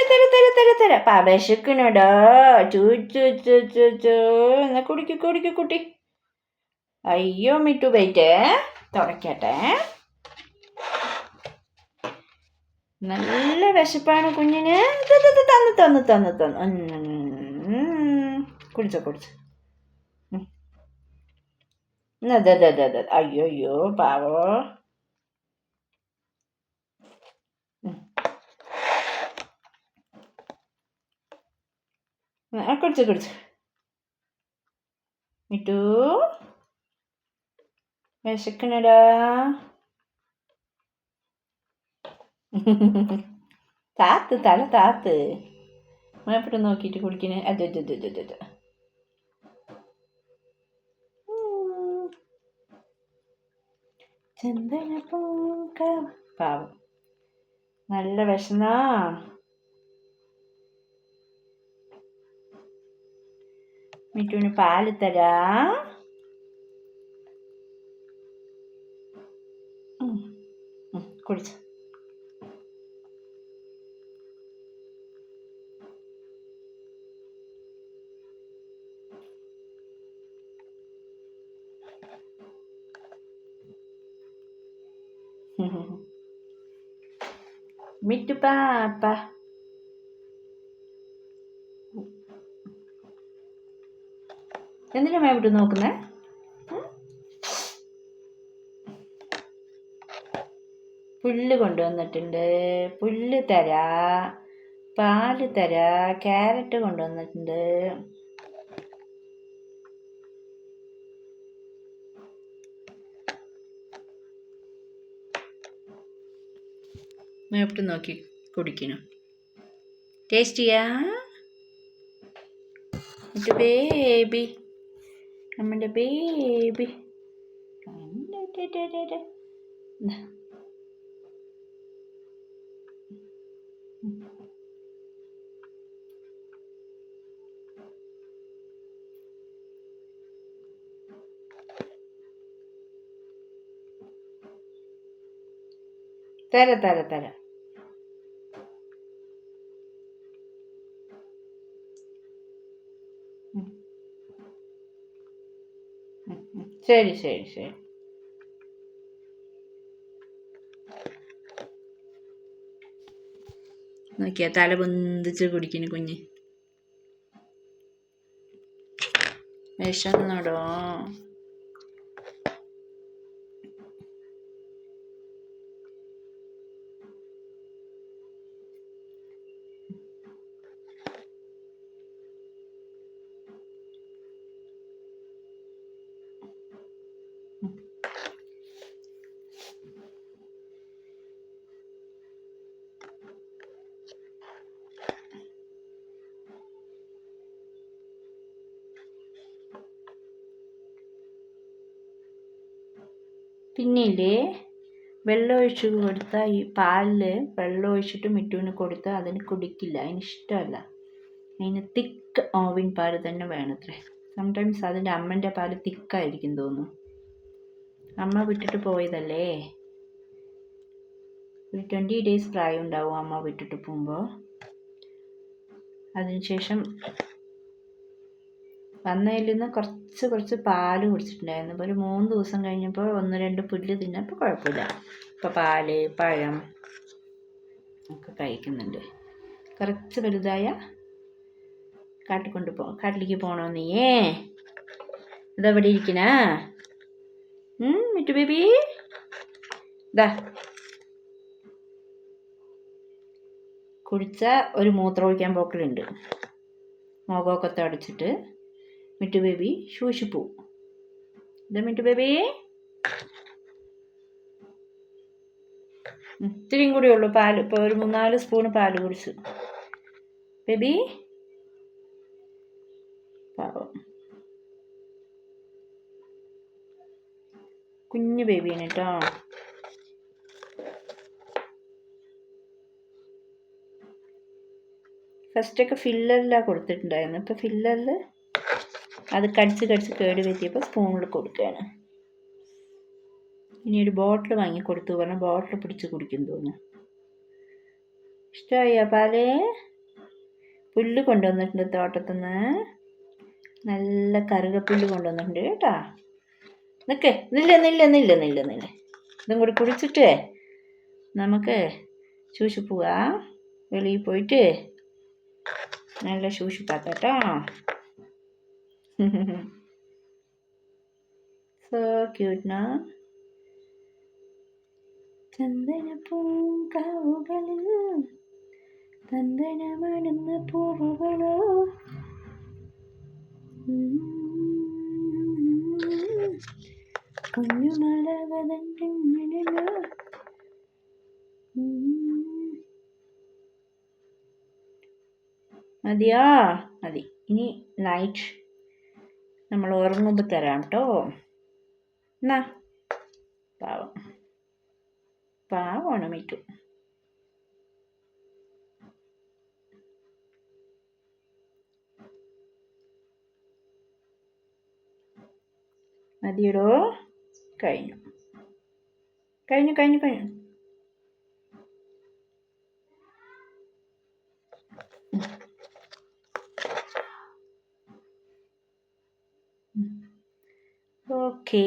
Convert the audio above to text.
തരാ വിശക്കണടാ. എന്നാ കുടിക്ക് കുട്ടി. അയ്യോ മിട്ടു വെയിറ്റ് തുടക്കട്ടെ. നല്ല വിശപ്പാണ് കുഞ്ഞിന്. തന്നു കുടിച്ചോ. അയ്യോ പാവോ. കുടിച്ചു മിട്ടു. വിശക്കണടാ. തല താത്ത് മേപ്പിട്ട് നോക്കിയിട്ട് കുടിക്കണേ. അത് ചന്ദന പൂക്ക. പാവം നല്ല വിശന്നാ. മിട്ടുവിന് പാല് തരാ. കുടിച്ചു. മിട്ടു പാപ്പ. എന്തിനാ മേപ്പിട്ട് നോക്കുന്നേ? പുല്ല് കൊണ്ടുവന്നിട്ടുണ്ട്. പുല്ല് തരാ. പാല് തരാ. ക്യാരറ്റ് കൊണ്ടുവന്നിട്ടുണ്ട്. മേപ്പിട്ട് നോക്കി കുടിക്കണം. ടേസ്റ്റിയാ ബേബി. നമ്മുടെ ബേബി. തരാ. ശരി. നോക്കിയാ തല പൊന്തിച്ച് കുടിക്കുന്നു കുഞ്ഞ്. വിശന്നടോ. പിന്നില്ലേ വെള്ളം ഒഴിച്ച് കൊടുത്താൽ ഈ പാലിൽ വെള്ളം ഒഴിച്ചിട്ട് മിട്ടുവിന് കൊടുത്താൽ അതിന് കുടിക്കില്ല. അതിന് ഇഷ്ടമല്ല. അതിന് തിക്ക് ഓവിൻ പാൽ തന്നെ വേണത്രേ. സംടൈംസ് അതിൻ്റെ അമ്മൻ്റെ പാല് തിക്കായിരിക്കും തോന്നുന്നു. അമ്മ വിട്ടിട്ട് പോയതല്ലേ. ഒരു 20 days പ്രായം ഉണ്ടാവും അമ്മ വിട്ടിട്ട് പോകുമ്പോൾ. അതിനുശേഷം വന്നതിൽ നിന്ന് കുറച്ച് പാല് കുടിച്ചിട്ടുണ്ടായിരുന്നു. ഇപ്പോൾ ഒരു 3 ദിവസം കഴിഞ്ഞപ്പോൾ 1-2 പുല്ല് തിന്നപ്പോൾ കുഴപ്പമില്ല. ഇപ്പോൾ പാല് പഴം ഒക്കെ കഴിക്കുന്നുണ്ട്. കുറച്ച് വലുതായ കാട്ടിലേക്ക് പോകണോ നീയേ? ഇതെവിടെ ഇരിക്കണ മിട്ടു ബേബി? ഇതാ കുടിച്ച ഒരു മൂത്രമൊഴിക്കാൻ പോക്കലുണ്ട്. മുഖമൊക്കെ തുടച്ചിട്ട് മിട്ടു ബേബി ശൂശിപ്പോവും. ഇതാ മിട്ടു ബേബി. ഇത്തിരിയും കൂടി ഉള്ളൂ പാല്. ഇപ്പോൾ ഒരു 3-4 സ്പൂൺ പാല് കുടിച്ചു ബേബി. പാവം കുഞ്ഞു ബേബിയാണ് കേട്ടോ. ഫസ്റ്റൊക്കെ ഫില്ലറിലാണ് കൊടുത്തിട്ടുണ്ടായിരുന്നു. ഇപ്പോൾ ഫില്ലറിൽ അത് കടിച്ച് കേട് പറ്റിയപ്പോൾ സ്പൂണിൽ കൊടുക്കുകയാണ്. ഇനി ഒരു ബോട്ടിൽ വാങ്ങി കൊടുത്തു പറഞ്ഞാൽ ബോട്ടിൽ പിടിച്ച് കുടിക്കും തോന്നുന്നു. ഇഷ്ടമായോ പാല്? പുല്ല് കൊണ്ടുവന്നിട്ടുണ്ട് തോട്ടത്തുനിന്ന്. നല്ല കറുകപ്പുല്ല് കൊണ്ടുവന്നിട്ടുണ്ട് കേട്ടോ. നിൽക്ക്, നില്ല. ഇതും കൂടി കുടിച്ചിട്ട് നമുക്ക് ശൂശി പോവാം. വെളിയിൽ പോയിട്ട് നല്ല ശൂശിപ്പാക്കാം കേട്ടോ. So cute no. ചന്ദനപ്പൂങ്കാവുകളിൽ ചന്ദനമണുന്ന പൂവുകളോ, കുഞ്ഞുമലവതോ. മതിയോ? മതി. ഇനി നൈറ്റ് നമ്മൾ ഉറങ്ങുമ്പോൾ തരാം കേട്ടോ. എന്നാ പാവമാണ് മിറ്റു. മതിയടോ. കഴിഞ്ഞു. ഓക്കേ.